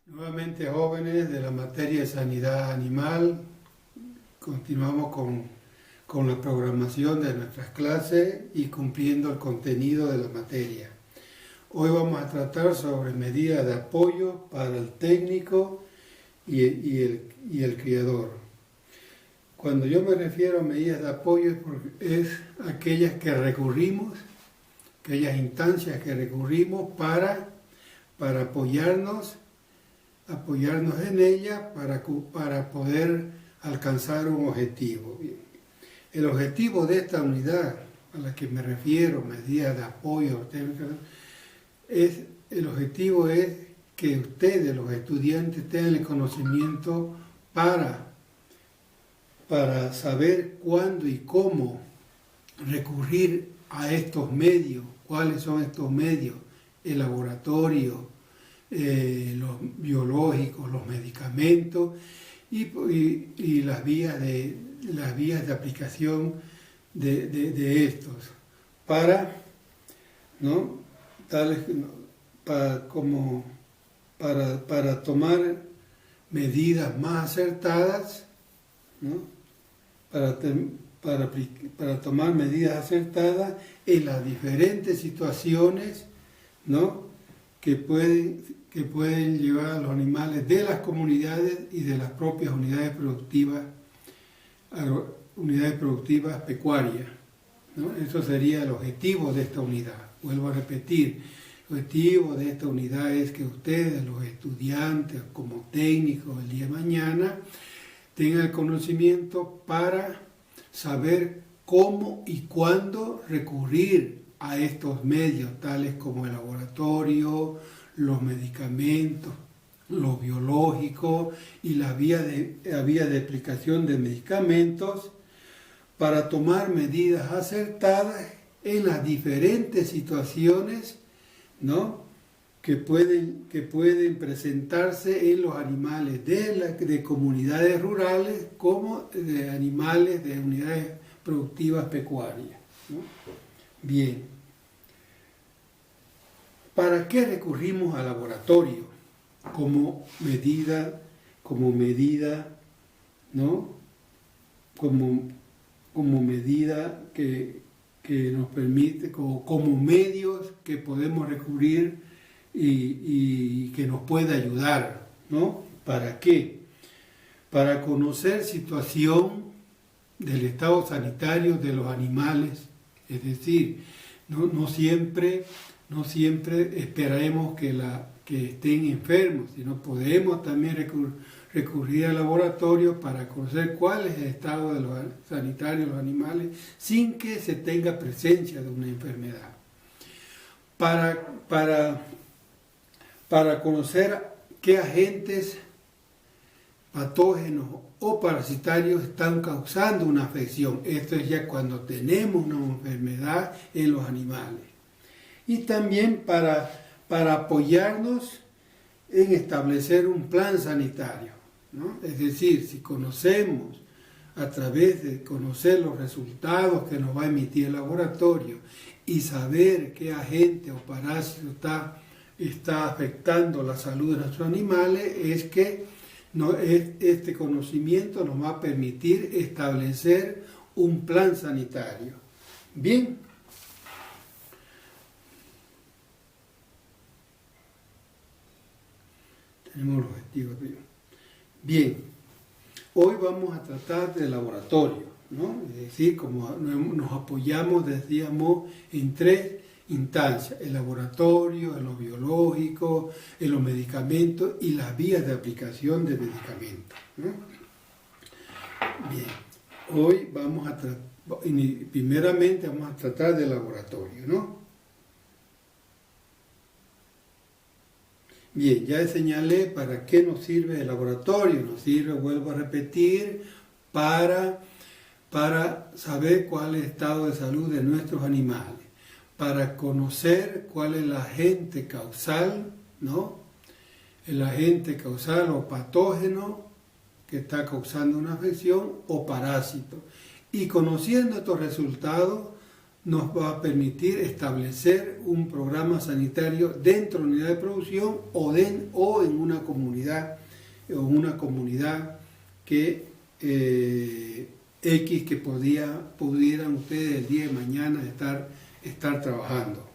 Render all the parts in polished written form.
Nuevamente jóvenes de la materia de sanidad animal, continuamos con la programación de nuestras clases y cumpliendo el contenido de la materia. Hoy vamos a tratar sobre medidas de apoyo para el técnico y el criador. Cuando yo me refiero a medidas de apoyo es aquellas que recurrimos, aquellas instancias que recurrimos para apoyarnos en ella para poder alcanzar un objetivo. El objetivo de esta unidad a la que me refiero, medidas de apoyo, el objetivo es que ustedes, los estudiantes, tengan el conocimiento para saber cuándo y cómo recurrir a estos medios, cuáles son estos medios, el laboratorio, los biológicos, los medicamentos y las vías de aplicación de estos para tomar medidas más acertadas, para tomar medidas acertadas en las diferentes situaciones, que pueden llevar a los animales de las comunidades y de las propias unidades productivas pecuarias, Eso sería el objetivo de esta unidad. Vuelvo a repetir, el objetivo de esta unidad es que ustedes, los estudiantes, como técnicos el día de mañana, tengan el conocimiento para saber cómo y cuándo recurrir a estos medios, tales como el laboratorio, los medicamentos, los biológicos y la vía de aplicación de medicamentos para tomar medidas acertadas en las diferentes situaciones, que pueden presentarse en los animales de comunidades rurales como de animales de unidades productivas pecuarias. Bien, ¿para qué recurrimos al laboratorio como medida, como medida que nos permite, como medios que podemos recurrir y que nos puede ayudar, ¿Para qué? Para conocer situación del estado sanitario de los animales, es decir, no siempre esperaremos que estén enfermos, sino podemos también recurrir al laboratorio para conocer cuál es el estado sanitario de los animales sin que se tenga presencia de una enfermedad. Para conocer qué agentes patógenos o parasitarios están causando una afección. Esto es ya cuando tenemos una enfermedad en los animales. Y también para apoyarnos en establecer un plan sanitario, Es decir, si conocemos, a través de conocer los resultados que nos va a emitir el laboratorio y saber qué agente o parásito está afectando la salud de nuestros animales, es que este conocimiento nos va a permitir establecer un plan sanitario. Bien. Tenemos los objetivos. Bien, hoy vamos a tratar del laboratorio, Es decir, como nos apoyamos, decíamos, en tres instancias: el laboratorio, en lo biológico, en los medicamentos y las vías de aplicación de medicamentos, Bien, hoy primeramente vamos a tratar del laboratorio, Bien, ya señalé para qué nos sirve el laboratorio. Nos sirve, vuelvo a repetir, para saber cuál es el estado de salud de nuestros animales, para conocer cuál es el agente causal, El agente causal o patógeno que está causando una afección o parásito. Y conociendo estos resultados, nos va a permitir establecer un programa sanitario dentro de la unidad de producción o en una comunidad que X que pudieran ustedes el día de mañana estar trabajando.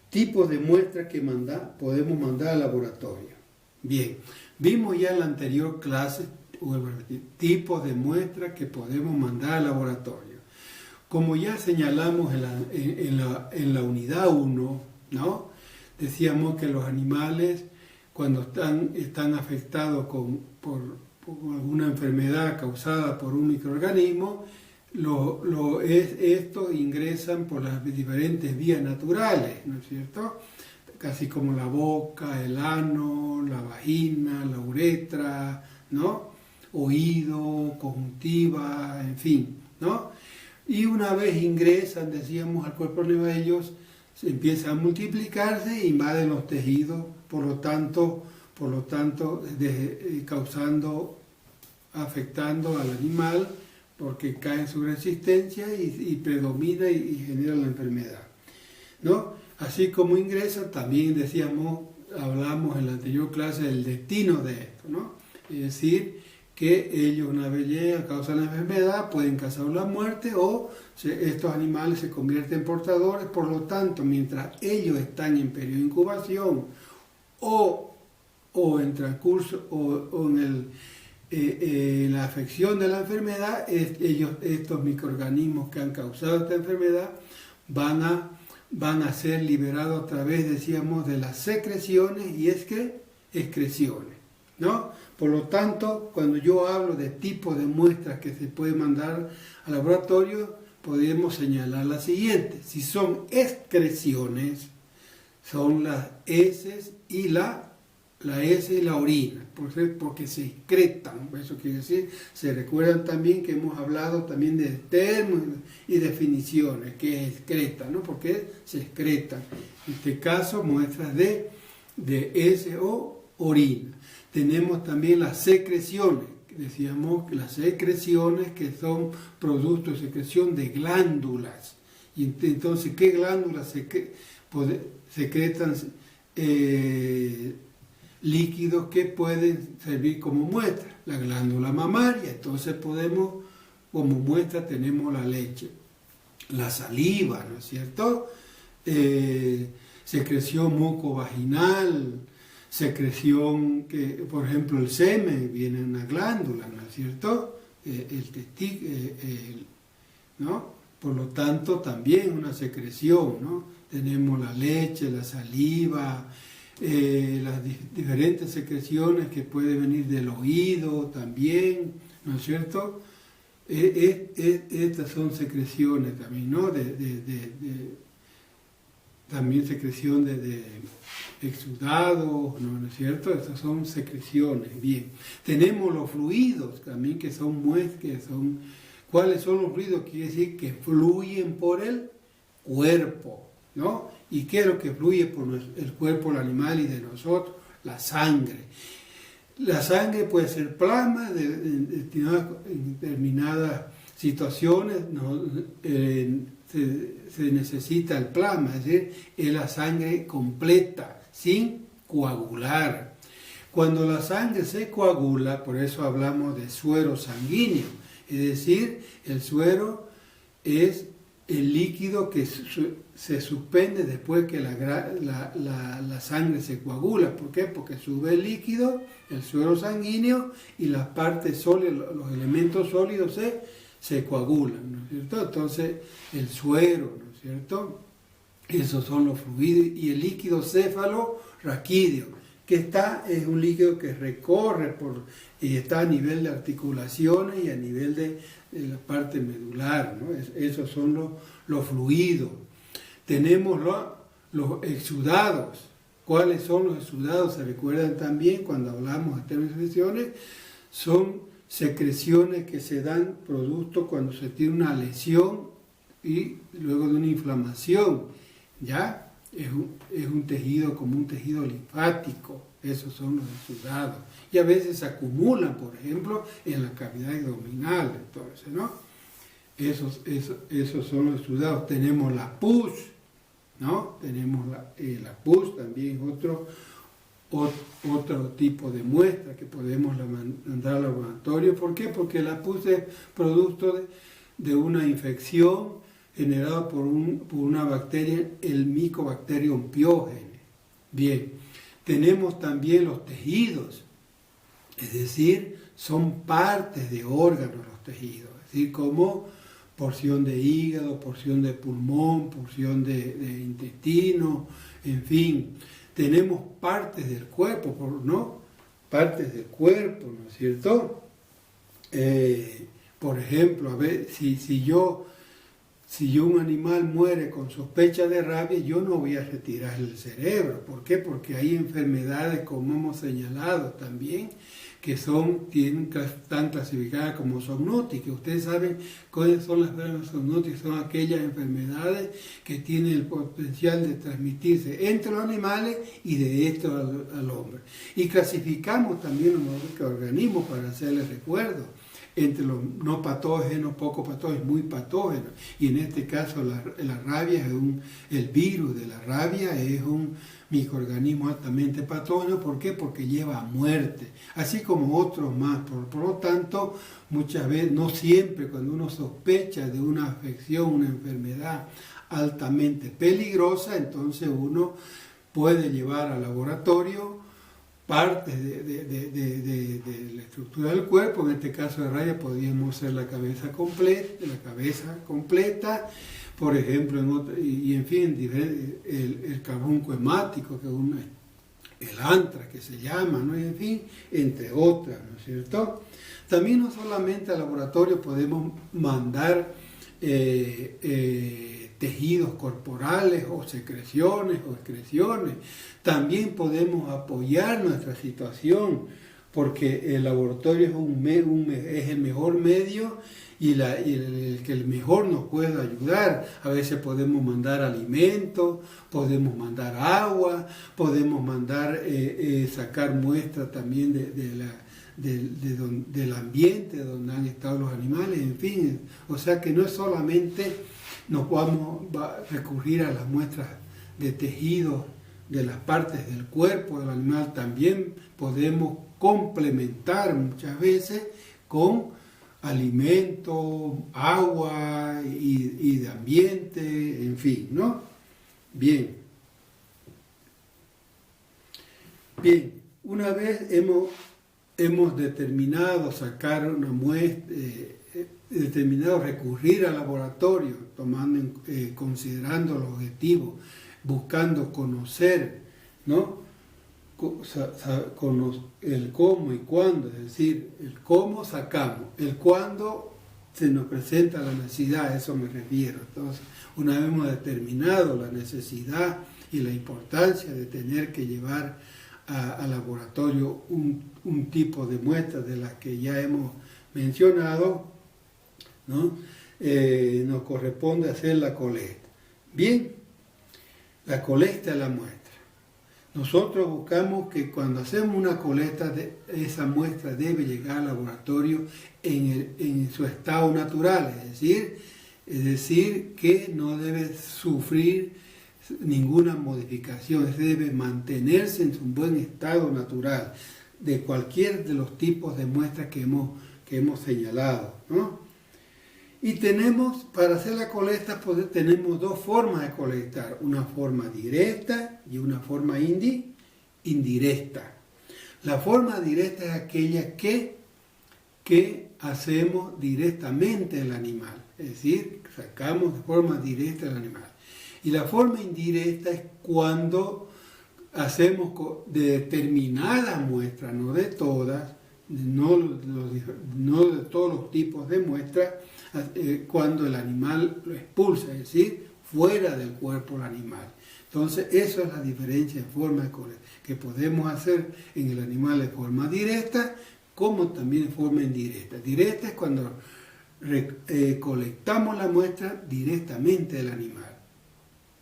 Tipos de muestras que podemos mandar al laboratorio. Bien, vimos ya en la anterior clase, tipos de muestras que podemos mandar al laboratorio. Como ya señalamos en la unidad 1, ¿no? Decíamos que los animales, cuando están afectados por alguna enfermedad causada por un microorganismo, estos ingresan por las diferentes vías naturales, ¿no es cierto? Casi como la boca, el ano, la vagina, la uretra, ¿no? Oído, conjuntiva, en fin, ¿no? Y una vez ingresan, decíamos, al cuerpo de ellos, empiezan a multiplicarse e invaden los tejidos, por lo tanto afectando al animal, porque cae en su resistencia y predomina y genera la enfermedad, ¿no? Así como ingresa, también hablamos en la anterior clase del destino de esto, ¿no? Es decir, que ellos una vez llegan, causan la enfermedad, pueden causar la muerte o estos animales se convierten en portadores, por lo tanto, mientras ellos están en periodo de incubación o en transcurso o en la afección de la enfermedad, estos microorganismos que han causado esta enfermedad van a ser liberados a través, decíamos, de las secreciones y excreciones, ¿no? Por lo tanto, cuando yo hablo de tipos de muestras que se pueden mandar al laboratorio, podemos señalar la siguiente. Si son excreciones, son las heces y la S y la orina, porque se excretan, eso quiere decir, se recuerdan también que hemos hablado también de términos y definiciones, que excretan, ¿no? Porque se excretan. En este caso, muestras de S o orina. Tenemos también las secreciones, decíamos que las secreciones que son productos de secreción de glándulas. Y entonces, ¿qué glándulas secretan líquidos que pueden servir como muestra? La glándula mamaria. Entonces como muestra tenemos la leche, la saliva, ¿no es cierto? Secreción mucovaginal, secreción que, por ejemplo, el semen viene en una glándula, ¿no es cierto? ¿No? Por lo tanto, también una secreción, ¿no? Tenemos la leche, la saliva, las diferentes secreciones que pueden venir del oído también, ¿no es cierto? Estas son secreciones también, ¿no? También secreción de exudados, ¿no es cierto? Estas son secreciones, bien. Tenemos los fluidos también que son muestras, ¿cuáles son los fluidos? Quiere decir que fluyen por el cuerpo, ¿no? ¿Y qué es lo que fluye por el cuerpo del animal y de nosotros? La sangre. La sangre puede ser plasma en determinadas situaciones, ¿no? Se necesita el plasma, es decir, es la sangre completa, sin coagular. Cuando la sangre se coagula, por eso hablamos de suero sanguíneo, es decir, el suero es el líquido que se suspende después que la sangre se coagula. ¿Por qué? Porque sube el líquido, el suero sanguíneo, y las partes sólidas, los elementos sólidos se coagulan, ¿no es cierto? Entonces, el suero, ¿no es cierto? Esos son los fluidos, y el líquido cefalorraquídeo, que es un líquido que recorre y está a nivel de articulaciones y a nivel de la parte medular, ¿no? Esos son los fluidos. Tenemos los exudados. ¿Cuáles son los exudados? ¿Se recuerdan también cuando hablamos de términos de secreciones? Son secreciones que se dan producto cuando se tiene una lesión y luego de una inflamación, ¿ya? es un tejido como un tejido linfático, esos son los exudados. Y a veces se acumulan, por ejemplo, en la cavidad abdominal, entonces, ¿no? Esos son los exudados. Tenemos la pus, ¿no? Tenemos la pus también, otro tipo de muestra que podemos mandar al laboratorio. ¿Por qué? Porque la pus es producto de una infección generada por una bacteria, el Mycobacterium pyogenes. Bien, tenemos también los tejidos, es decir, son partes de órganos los tejidos, es decir, como porción de hígado, porción de pulmón, porción de intestino, en fin. Tenemos partes del cuerpo, ¿no? Partes del cuerpo, ¿no es cierto? Por ejemplo, a ver, si un animal muere con sospecha de rabia, yo no voy a retirar el cerebro. ¿Por qué? Porque hay enfermedades, como hemos señalado también, que están clasificadas como zoonóticas. Ustedes saben cuáles son las enfermedades zoonóticas, son aquellas enfermedades que tienen el potencial de transmitirse entre los animales y de esto al hombre. Y clasificamos también los organismos para hacerles recuerdo entre los no patógenos, poco patógenos, muy patógenos. Y en este caso la rabia el virus de la rabia es un microorganismo altamente patógeno. ¿Por qué? Porque lleva a muerte, así como otros más. Por lo tanto, muchas veces, no siempre, cuando uno sospecha de una afección, una enfermedad altamente peligrosa, entonces uno puede llevar al laboratorio partes de la estructura del cuerpo. En este caso de rabia podríamos ser la cabeza completa, por ejemplo, en fin, el carbunco hemático, que es el antrax que se llama, ¿no? Y en fin, entre otras, ¿no es cierto? También no solamente al laboratorio podemos mandar tejidos corporales o secreciones o excreciones. También podemos apoyar nuestra situación, porque el laboratorio es el mejor medio y el que mejor nos puede ayudar. A veces podemos mandar alimentos, podemos mandar agua, podemos sacar muestras también del ambiente donde han estado los animales, en fin. O sea que no es solamente nos vamos a recurrir a las muestras de tejidos de las partes del cuerpo del animal, también podemos complementar muchas veces con alimentos, agua y de ambiente, en fin, ¿no? Bien, una vez hemos determinado sacar una muestra, determinado recurrir al laboratorio, considerando los objetivos, buscando conocer, ¿no? El cómo y cuándo, es decir, el cómo sacamos, el cuándo se nos presenta la necesidad, a eso me refiero. Entonces, una vez hemos determinado la necesidad y la importancia de tener que llevar al laboratorio un tipo de muestras de las que ya hemos mencionado, ¿no? Nos corresponde hacer la colecta. Bien, la colecta de la muestra. Nosotros buscamos que cuando hacemos una colecta, esa muestra debe llegar al laboratorio en su estado natural, es decir, que no debe sufrir ninguna modificación, debe mantenerse en su buen estado natural, de cualquier de los tipos de muestras que hemos señalado, ¿no? Y para hacer la colecta, tenemos dos formas de colectar, una forma directa y una forma indirecta. La forma directa es aquella que hacemos directamente del animal, es decir, sacamos de forma directa del animal. Y la forma indirecta es cuando hacemos de determinadas muestras, no de todas, no de todos los tipos de muestras, cuando el animal lo expulsa, es decir, fuera del cuerpo del animal. Entonces, eso es la diferencia en forma que podemos hacer en el animal de forma directa, como también en forma indirecta. Directa es cuando colectamos la muestra directamente del animal,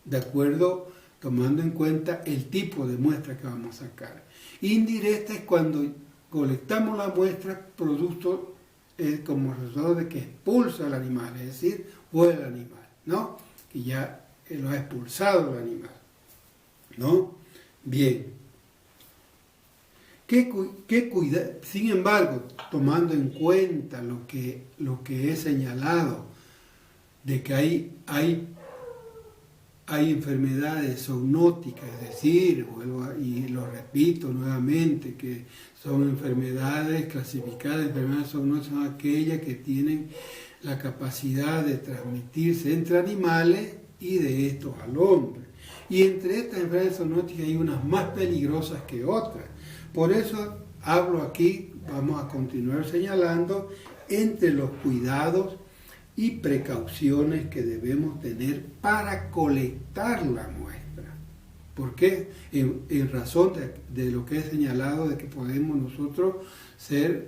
de acuerdo tomando en cuenta el tipo de muestra que vamos a sacar. Indirecta es cuando colectamos la muestra, producto como resultado de que expulsa al animal, es decir, vuela el animal, ¿no? Que ya lo ha expulsado el animal, ¿no? Bien. Sin embargo, tomando en cuenta lo que he señalado, de que hay enfermedades zoonóticas, es decir, y lo repito nuevamente, que son enfermedades clasificadas, enfermedades zoonóticas son aquellas que tienen la capacidad de transmitirse entre animales y de estos al hombre. Y entre estas enfermedades zoonóticas hay unas más peligrosas que otras. Por eso hablo aquí, vamos a continuar señalando, entre los cuidados y precauciones que debemos tener para colectar la muestra. ¿Por qué? En razón de lo que he señalado, de que podemos nosotros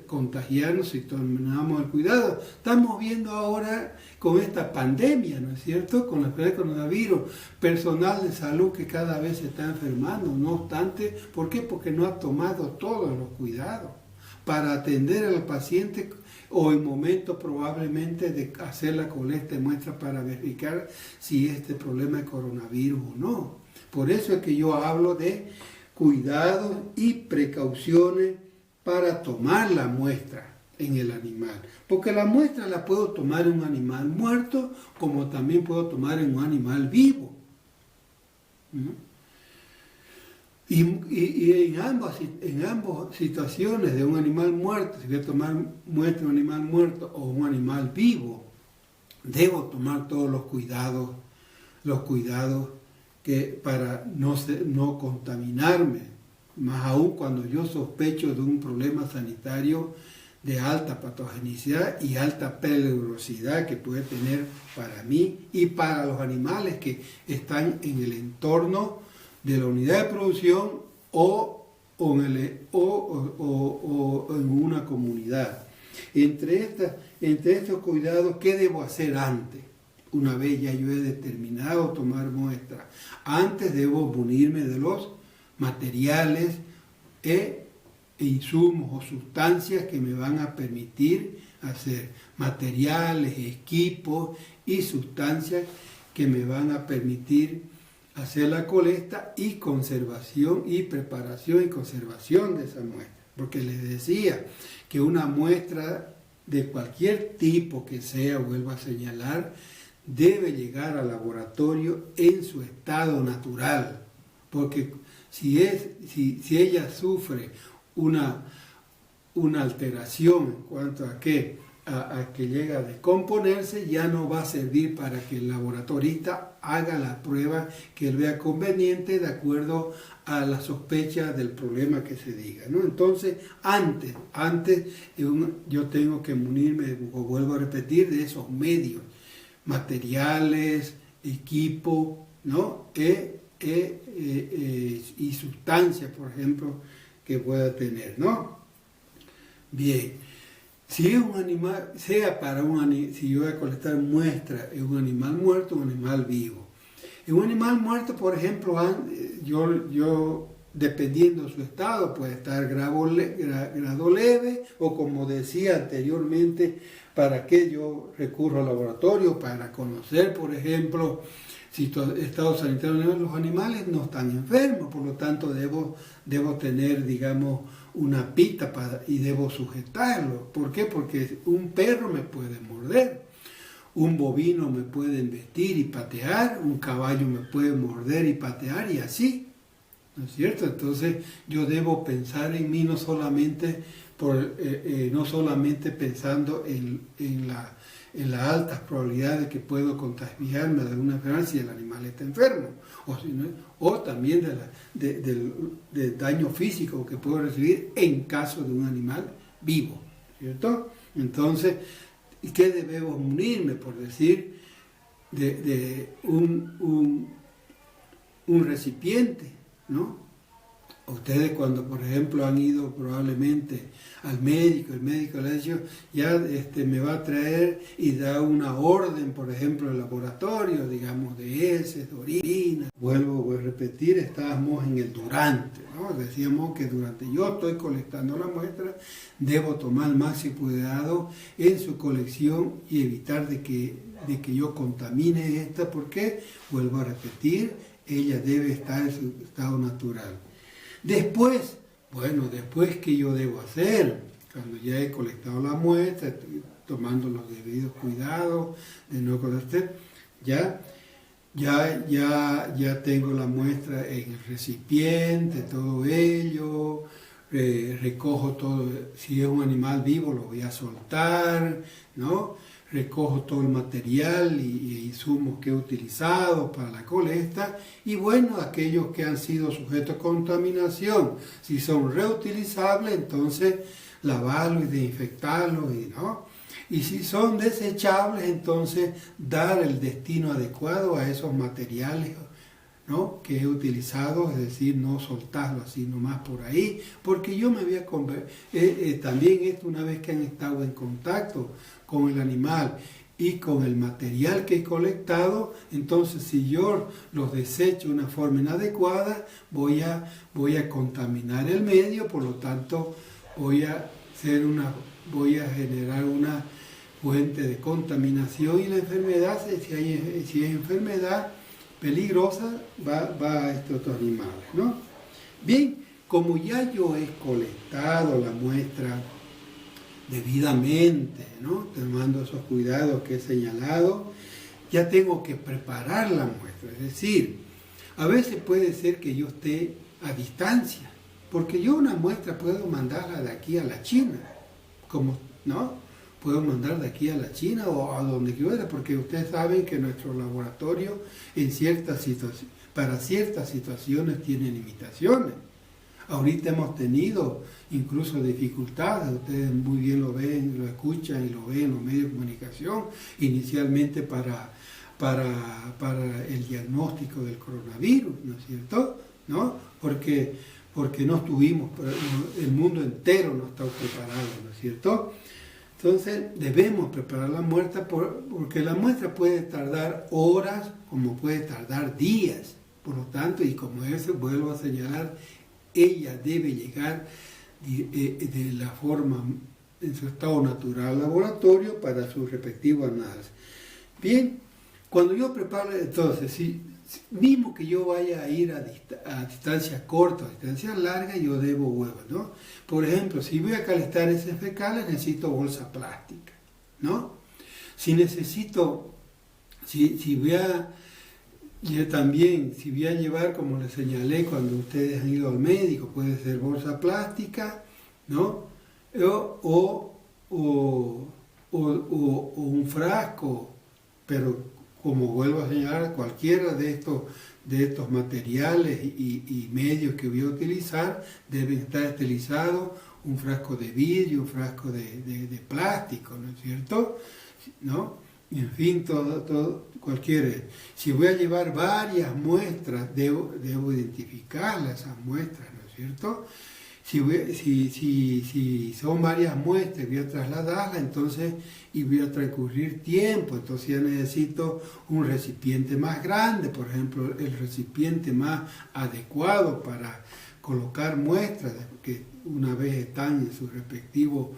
contagiarnos si tomamos el cuidado. Estamos viendo ahora con esta pandemia, ¿no es cierto?, con la enfermedad del coronavirus, personal de salud que cada vez se está enfermando. No obstante, ¿por qué? Porque no ha tomado todos los cuidados para atender al paciente, o en momento probablemente de hacer la colecta de muestras para verificar si este problema es coronavirus o no. Por eso es que yo hablo de cuidados y precauciones para tomar la muestra en el animal. Porque la muestra la puedo tomar en un animal muerto, como también puedo tomar en un animal vivo. Y en ambas situaciones de un animal muerto, si voy a tomar muestra de un animal muerto o un animal vivo, debo tomar todos los cuidados que para no contaminarme, más aún cuando yo sospecho de un problema sanitario de alta patogenicidad y alta peligrosidad que puede tener para mí y para los animales que están en el entorno de la unidad de producción o en una comunidad. Entre estos cuidados, ¿qué debo hacer antes? Una vez ya yo he determinado tomar muestras, antes debo munirme de los materiales e insumos o sustancias que me van a permitir hacer, materiales, equipos y sustancias que me van a permitir hacer la colecta y conservación y preparación y conservación de esa muestra. Porque les decía que una muestra de cualquier tipo que sea, vuelvo a señalar, debe llegar al laboratorio en su estado natural. Porque si ella sufre una alteración en cuanto a que llega a descomponerse, ya no va a servir para que el laboratorista haga la prueba que él vea conveniente de acuerdo a la sospecha del problema que se diga, ¿no? Entonces, antes yo tengo que munirme, o vuelvo a repetir, de esos medios, materiales, equipo, ¿no? Y sustancias, por ejemplo, que pueda tener, ¿no? Bien. Si es un animal, si yo voy a colectar muestras, es un animal muerto o un animal vivo. En un animal muerto, por ejemplo, yo dependiendo de su estado, puede estar grado leve, o como decía anteriormente, ¿para qué yo recurro al laboratorio? Para conocer, por ejemplo, si el estado sanitario de los animales no están enfermos, por lo tanto debo tener, digamos, una pita y debo sujetarlo. ¿Por qué? Porque un perro me puede morder, un bovino me puede embestir y patear, un caballo me puede morder y patear y así, ¿no es cierto? Entonces yo debo pensar en mí no solamente pensando en las altas probabilidades de que puedo contagiarme de alguna enfermedad si el animal está enfermo, o también del daño físico que puedo recibir en caso de un animal vivo, ¿cierto? Entonces, ¿qué debemos unirme? Por decir, de un recipiente, ¿no? Ustedes cuando, por ejemplo, han ido probablemente al médico, el médico le ha dicho, ya me va a traer y da una orden, por ejemplo, el laboratorio, digamos, de heces, de orina. Vuelvo a repetir, estábamos en el durante, ¿no? Decíamos que durante yo estoy colectando la muestra, debo tomar el máximo cuidado en su colección y evitar de que yo contamine esta, porque, vuelvo a repetir, ella debe estar en su estado natural. Después, después, ¿qué yo debo hacer? Cuando ya he colectado la muestra, estoy tomando los debidos cuidados de no colectar, ya tengo la muestra en el recipiente, todo ello, recojo todo, si es un animal vivo lo voy a soltar, ¿no? Recojo todo el material y insumos que he utilizado para la colecta, y aquellos que han sido sujetos a contaminación, si son reutilizables, entonces lavarlos y desinfectarlos, ¿no? Y si son desechables, entonces dar el destino adecuado a esos materiales, ¿no?, que he utilizado, es decir, no soltarlo así nomás por ahí, porque yo me voy a también esto, una vez que han estado en contacto con el animal y con el material que he colectado, entonces si yo los desecho de una forma inadecuada, voy a contaminar el medio, por lo tanto voy a generar una fuente de contaminación, y la enfermedad, si es enfermedad peligrosa, va a estos otros animales, ¿no? Bien, como ya yo he colectado la muestra debidamente, ¿no?, tomando esos cuidados que he señalado, ya tengo que preparar la muestra. Es decir, a veces puede ser que yo esté a distancia, porque yo una muestra puedo mandarla de aquí a la China, ¿no? Puedo mandar de aquí a la China o a donde quiera, porque ustedes saben que nuestro laboratorio para ciertas situaciones tiene limitaciones. Ahorita hemos tenido incluso dificultades, ustedes muy bien lo ven, lo escuchan y lo ven en los medios de comunicación, inicialmente para el diagnóstico del coronavirus, ¿no es cierto? ¿No? Porque no estuvimos, el mundo entero no está preparado, ¿no es cierto? Entonces debemos preparar la muestra, porque la muestra puede tardar horas como puede tardar días. Por lo tanto, y como eso vuelvo a señalar, ella debe llegar de la forma, en su estado natural al laboratorio para su respectivo análisis. Bien, cuando yo preparo, entonces, mismo que yo vaya a ir a distancias cortas, a distancias largas, yo debo huevos, ¿no? Por ejemplo, si voy a calentar heces fecales, necesito bolsa plástica, ¿no? Si voy a llevar, como les señalé cuando ustedes han ido al médico, puede ser bolsa plástica, ¿no? O un frasco, pero como vuelvo a señalar, cualquiera de estos materiales y medios que voy a utilizar deben estar esterilizados, un frasco de vidrio, un frasco de plástico, ¿no es cierto? ¿No? En fin, todo cualquiera. Si voy a llevar varias muestras, debo identificarlas, esas muestras, ¿no es cierto? Si son varias muestras, voy a trasladarlas, entonces, y voy a transcurrir tiempo, entonces ya necesito un recipiente más grande, por ejemplo, el recipiente más adecuado para colocar muestras, que una vez están en su respectivo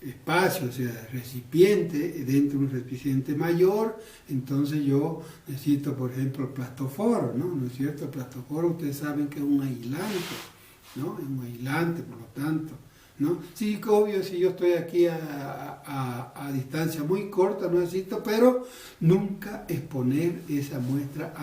espacio, o sea, recipiente, dentro de un recipiente mayor, entonces yo necesito, por ejemplo, el plastoforo, ¿no? ¿No es cierto? El plastoforo, ustedes saben que es un aislante, ¿no? Es un aislante, por lo tanto, ¿no? Sí, obvio, si yo estoy aquí a distancia muy corta, no necesito, pero nunca exponer esa muestra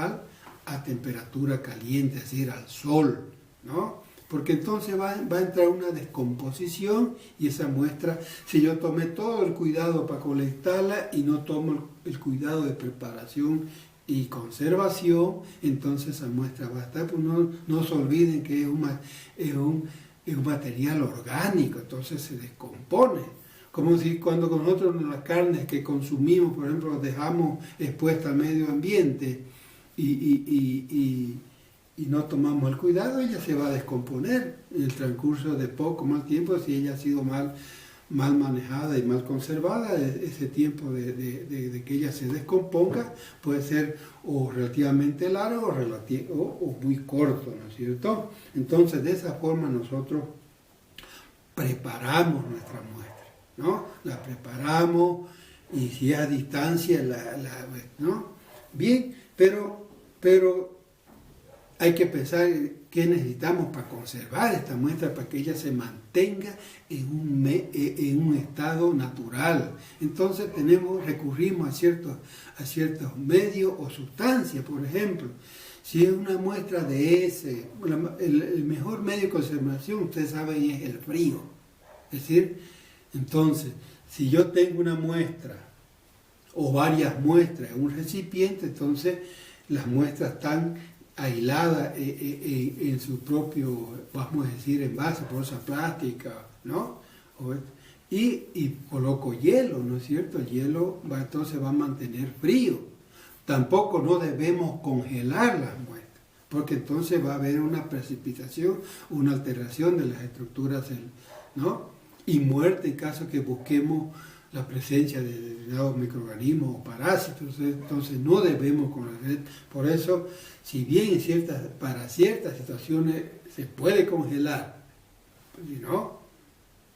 a temperatura caliente, es decir, al sol, ¿no? Porque entonces va a entrar una descomposición, y esa muestra, si yo tomé todo el cuidado para colectarla y no tomo el cuidado de preparación y conservación, entonces esa muestra va a estar, pues no se olviden que es un material orgánico, entonces se descompone. Como si cuando nosotros las carnes que consumimos, por ejemplo, las dejamos expuestas al medio ambiente y no tomamos el cuidado, ella se va a descomponer en el transcurso de poco más tiempo si ella ha sido mal mal manejada y mal conservada, ese tiempo de que ella se descomponga puede ser o relativamente largo o muy corto, ¿no es cierto? Entonces, de esa forma nosotros preparamos nuestra muestra, ¿no? La preparamos y si es a distancia, ¿no? Bien, pero hay que pensar qué necesitamos para conservar esta muestra, para que ella se mantenga en un estado natural. Entonces recurrimos a ciertos medios o sustancias, por ejemplo. Si es una muestra de ese, el mejor medio de conservación, ustedes saben, es el frío. Es decir, entonces, si yo tengo una muestra o varias muestras en un recipiente, entonces las muestras están aislada en su propio, vamos a decir, envase, bolsa plástica, ¿no? Y coloco hielo, ¿no es cierto? El hielo entonces va a mantener frío. Tampoco no debemos congelar las muestras, porque entonces va a haber una precipitación, una alteración de las estructuras, ¿no? Y muerte en caso que busquemos la presencia de determinados microorganismos o parásitos. Entonces no debemos congelar. Por eso, si bien para ciertas situaciones se puede congelar, ¿no?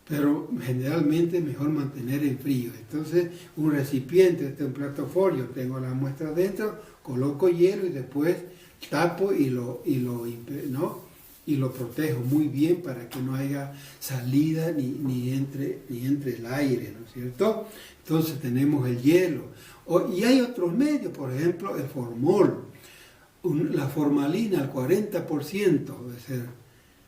Pero generalmente es mejor mantener en frío. Entonces, un recipiente, un plato folio, tengo la muestra dentro, coloco hielo y después tapo y lo protejo muy bien para que no haya salida ni entre el aire, ¿no es cierto? Entonces tenemos el hielo. Y hay otros medios, por ejemplo, el formol. La formalina al 40% debe ser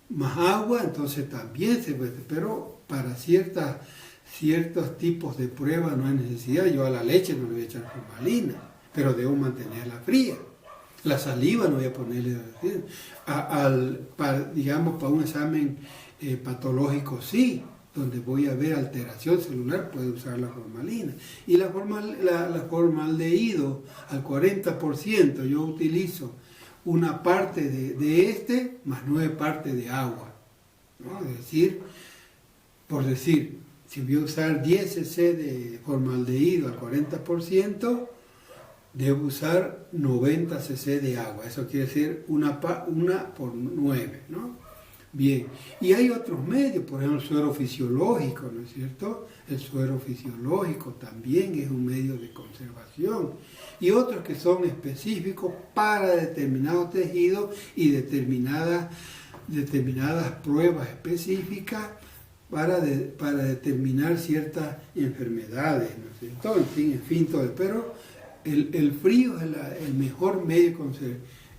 más agua, entonces también se puede, pero para ciertos tipos de pruebas no hay necesidad. Yo a la leche no le voy a echar formalina, pero debo mantenerla fría. La saliva no voy a ponerle, para un examen patológico sí, donde voy a ver alteración celular, puedo usar la formalina. Y la formaldehído al 40%, yo utilizo una parte de más 9 partes de agua, ¿no? Es decir, por decir, si voy a usar 10 cc de formaldehído al 40%, debo usar 90 cc de agua. Eso quiere decir una por 9, ¿no? Bien. Y hay otros medios, por ejemplo, el suero fisiológico, ¿no es cierto? El suero fisiológico también es un medio de conservación. Y otros que son específicos para determinados tejidos y determinadas pruebas específicas para determinar ciertas enfermedades, ¿no es cierto? En fin, todo. Pero el frío es el mejor medio,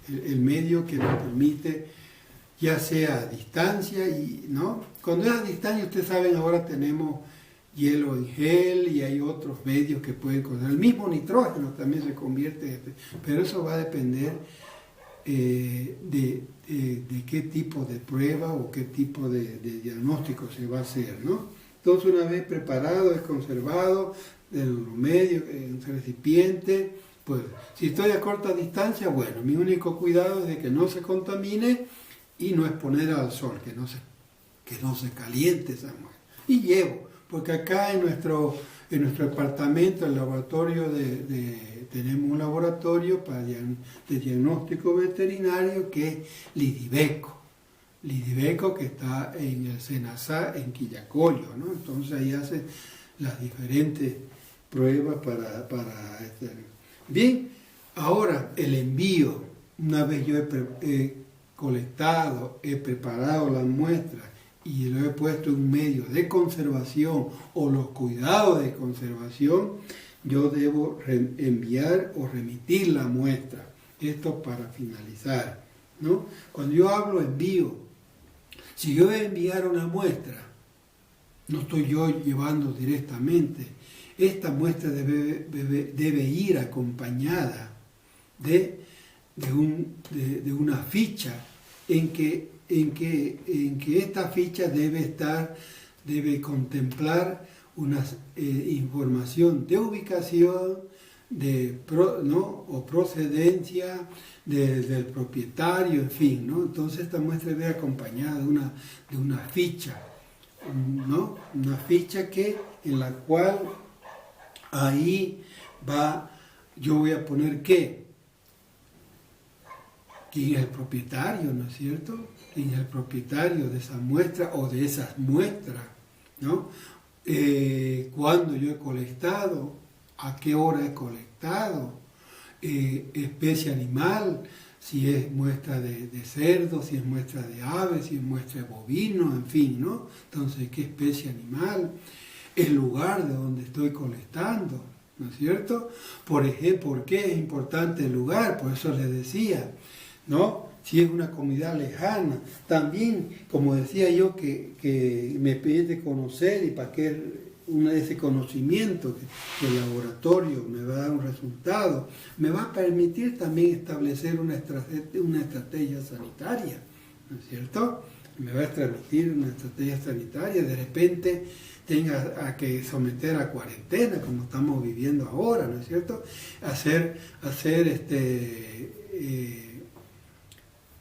el medio que nos permite, ya sea a distancia, ¿no? Cuando es a distancia, ustedes saben, ahora tenemos hielo en gel y hay otros medios que pueden conservar. El mismo nitrógeno también se convierte, pero eso va a depender de qué tipo de prueba o qué tipo de diagnóstico se va a hacer, ¿no? Entonces, una vez preparado, es conservado en los medios, en un recipiente, pues si estoy a corta distancia, bueno, mi único cuidado es de que no se contamine y no exponer al sol, que no se caliente esa muestra. Y llevo, porque acá en nuestro departamento, el laboratorio tenemos un laboratorio de diagnóstico veterinario que es Lidiveco, que está en el Senasá, en Quillacollo, ¿no? Entonces ahí hace las diferentes pruebas para Bien, ahora el envío. Una vez yo he colectado, he preparado las muestras y lo he puesto en un medio de conservación o los cuidados de conservación, yo debo enviar o remitir la muestra. Esto para finalizar, ¿no? Cuando yo hablo envío, si yo voy a enviar una muestra, no estoy yo llevando directamente. Esta muestra debe ir acompañada de una ficha en que esta ficha debe contemplar una información de ubicación, o procedencia del propietario, en fin, ¿no? Entonces esta muestra debe ir acompañada de una ficha ¿no? Una ficha en la cual ahí yo voy a poner ¿quién es el propietario, ¿no es cierto? ¿Quién es el propietario de esa muestra o de esas muestras, ¿no? Cuándo yo he colectado, a qué hora he colectado, especie animal, si es muestra de cerdo, si es muestra de ave, si es muestra de bovino, en fin, ¿no? Entonces, ¿qué especie animal? El lugar de donde estoy colectando, ¿no es cierto? Por ejemplo, ¿por qué es importante el lugar? Por eso les decía, ¿no? Si es una comunidad lejana, también, como decía yo, que me permite conocer y para que ese conocimiento que el laboratorio me va a dar un resultado, me va a permitir también establecer una estrategia sanitaria, ¿no es cierto? Me va a transmitir una estrategia sanitaria, de repente tenga a que someter a cuarentena, como estamos viviendo ahora, ¿no es cierto?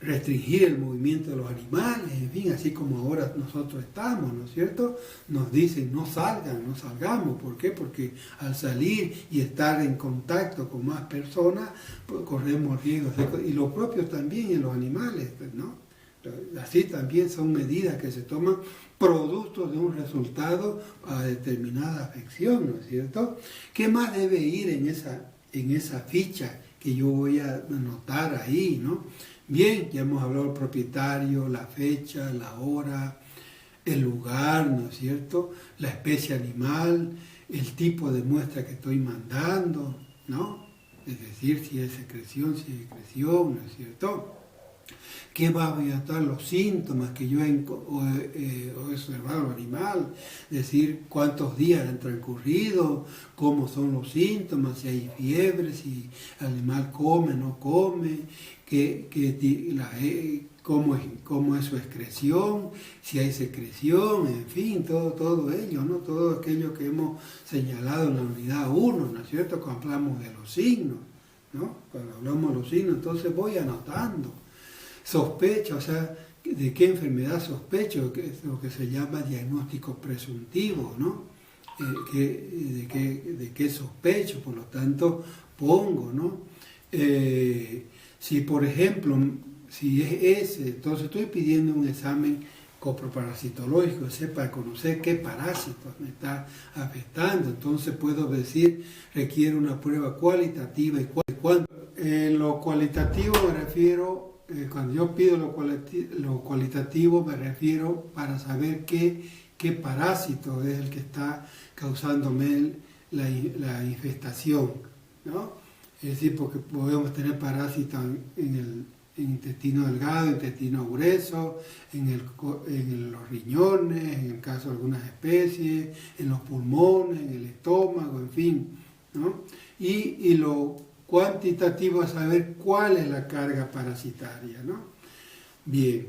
Restringir el movimiento de los animales, en fin, así como ahora nosotros estamos, ¿no es cierto? Nos dicen no salgan, no salgamos, ¿por qué? Porque al salir y estar en contacto con más personas, pues corremos riesgos, y lo propio también en los animales, ¿no? Así también son medidas que se toman producto de un resultado a determinada afección, ¿no es cierto? ¿Qué más debe ir en esa ficha que yo voy a anotar ahí, ¿no? Bien, ya hemos hablado del propietario, la fecha, la hora, el lugar, ¿no es cierto? La especie animal, el tipo de muestra que estoy mandando, ¿no? Es decir, si es secreción, ¿no es cierto? ¿Qué va a tratar los síntomas que yo he observado al animal? Es decir, cuántos días han transcurrido, cómo son los síntomas, si hay fiebre, si el animal come, no come, cómo es su excreción, si hay secreción, en fin, todo ello, ¿no? Todo aquello que hemos señalado en la unidad 1, ¿no es cierto? Cuando hablamos de los signos, ¿no? Cuando hablamos de los signos, entonces voy anotando. Sospecha, o sea, de qué enfermedad sospecho, que es lo que se llama diagnóstico presuntivo, ¿no? De qué sospecho, por lo tanto, pongo, ¿no? Si, por ejemplo, si es ese, entonces estoy pidiendo un examen coproparasitológico, para conocer qué parásitos me está afectando, entonces puedo decir, requiere una prueba cualitativa y cuánto. En lo cualitativo me refiero. Cuando yo pido lo cualitativo me refiero para saber qué parásito es el que está causándome la infestación, ¿no? Es decir, porque podemos tener parásitos en el intestino delgado, intestino grueso, en los riñones, en el caso de algunas especies, en los pulmones, en el estómago, en fin, ¿no? Y lo cuantitativo es saber cuál es la carga parasitaria, ¿no? Bien,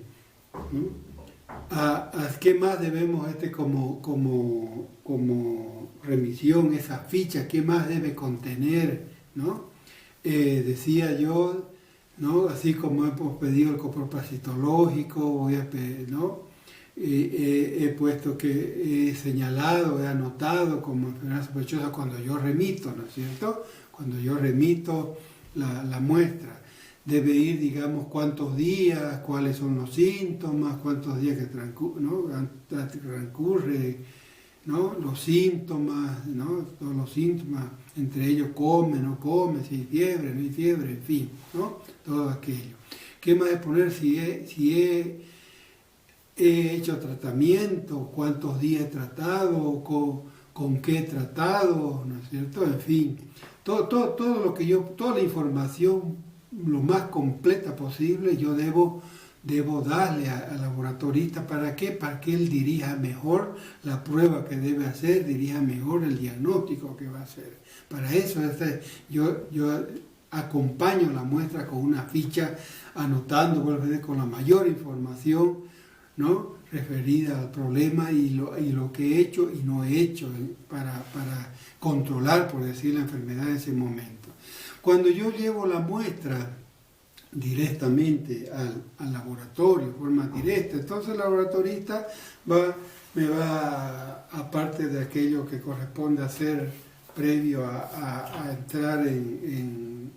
¿no? ¿A qué más debemos como remisión, esa ficha? ¿Qué más debe contener, ¿no? Decía yo, ¿no? Así como hemos pedido el coproparasitológico, voy a pedir, ¿no? He puesto que he señalado, he anotado como enfermedad sospechosa cuando yo remito, ¿no es cierto? Cuando yo remito la muestra, debe ir, digamos, cuántos días, cuáles son los síntomas, cuántos días que transcurre, ¿no? Los síntomas, ¿no? Todos los síntomas, entre ellos come, no come, si hay fiebre, no hay fiebre, en fin, ¿no? Todo aquello. ¿Qué más es poner si he hecho tratamiento, cuántos días he tratado, con qué he tratado, ¿no es cierto? En fin, todo lo que toda la información lo más completa posible yo debo darle al laboratorista. ¿Para qué? Para que él dirija mejor la prueba que debe hacer, dirija mejor el diagnóstico que va a hacer. Para eso yo acompaño la muestra con una ficha, anotando con la mayor información, ¿no? Referida al problema y lo que he hecho y no he hecho para controlar, por decir, la enfermedad en ese momento. Cuando yo llevo la muestra directamente al laboratorio, de forma directa, entonces el laboratorista va me va, aparte de aquello que corresponde hacer previo a entrar en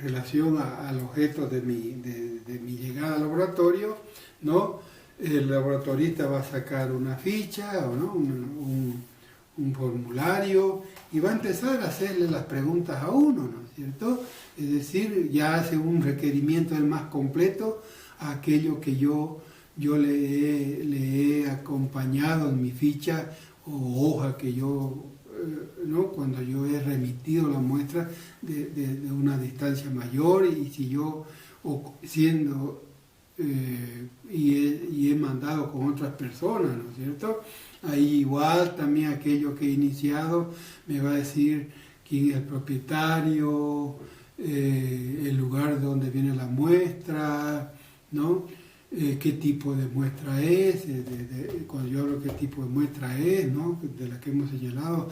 relación al objeto de mi llegada al laboratorio, ¿no? El laboratorista va a sacar una ficha, ¿o no? un formulario, y va a empezar a hacerle las preguntas a uno, ¿no es cierto? Es decir, ya hace un requerimiento el más completo a aquello que yo le he acompañado en mi ficha o hoja que yo, ¿no? Cuando yo he remitido la muestra de una distancia mayor, y si yo, siendo, y he mandado con otras personas, ¿no es cierto? Ahí igual también aquello que he iniciado me va a decir quién es el propietario, el lugar donde viene la muestra, ¿no? Qué tipo de muestra es, cuando yo hablo qué tipo de muestra es, ¿no? De la que hemos señalado,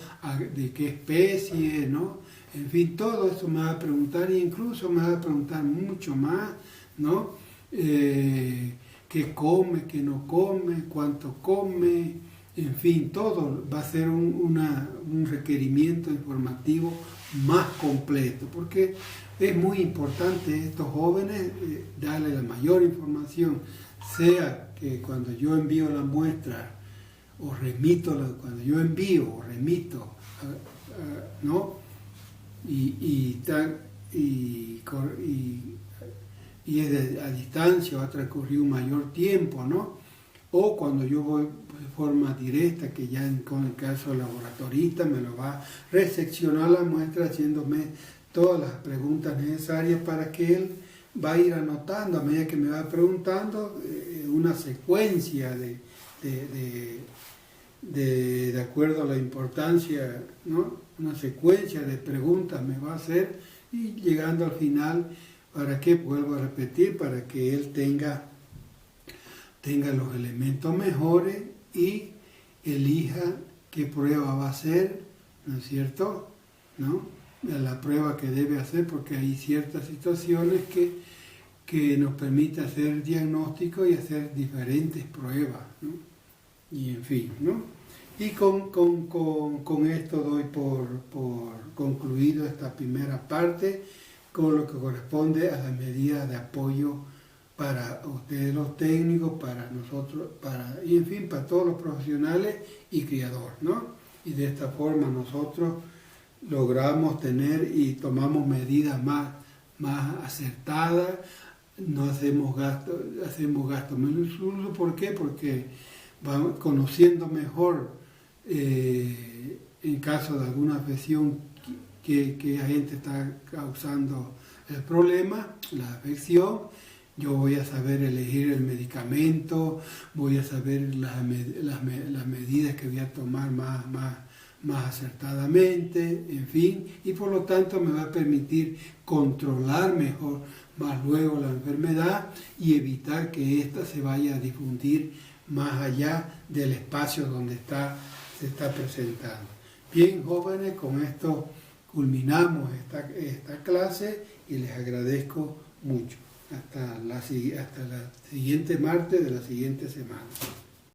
de qué especie, ¿no? En fin, todo eso me va a preguntar, e incluso me va a preguntar mucho más, ¿no? Qué come, qué no come, cuánto come, en fin, todo va a ser un requerimiento informativo más completo, porque es muy importante a estos jóvenes darle la mayor información, sea que cuando yo envío la muestra o remito, cuando yo envío o remito, ¿no? Y es a distancia, va a transcurrir un mayor tiempo, ¿no? O cuando yo voy de forma directa, que ya con el caso del laboratorista me lo va a reseccionar la muestra haciéndome todas las preguntas necesarias para que él va a ir anotando a medida que me va preguntando una secuencia de acuerdo a la importancia, ¿no? Una secuencia de preguntas me va a hacer, y llegando al final, ¿para qué? Vuelvo a repetir, para que él tenga los elementos mejores y elija qué prueba va a hacer, ¿no es cierto? ¿No? La prueba que debe hacer, porque hay ciertas situaciones que nos permiten hacer diagnóstico y hacer diferentes pruebas, ¿no? Y en fin, ¿no? Y con esto doy por concluido esta primera parte, con lo que corresponde a las medidas de apoyo para ustedes los técnicos, para nosotros, y en fin, para todos los profesionales y criadores, ¿no? Y de esta forma nosotros logramos tener y tomamos medidas más acertadas, no hacemos gasto menos uso. ¿Por qué? Porque vamos conociendo mejor, en caso de alguna afección, que agente está causando el problema, la afección. Yo voy a saber elegir el medicamento, voy a saber las medidas que voy a tomar más acertadamente, en fin, y por lo tanto me va a permitir controlar mejor más luego la enfermedad y evitar que ésta se vaya a difundir más allá del espacio donde se está presentando. Bien, jóvenes, con esto culminamos esta clase y les agradezco mucho. Hasta la siguiente martes de la siguiente semana.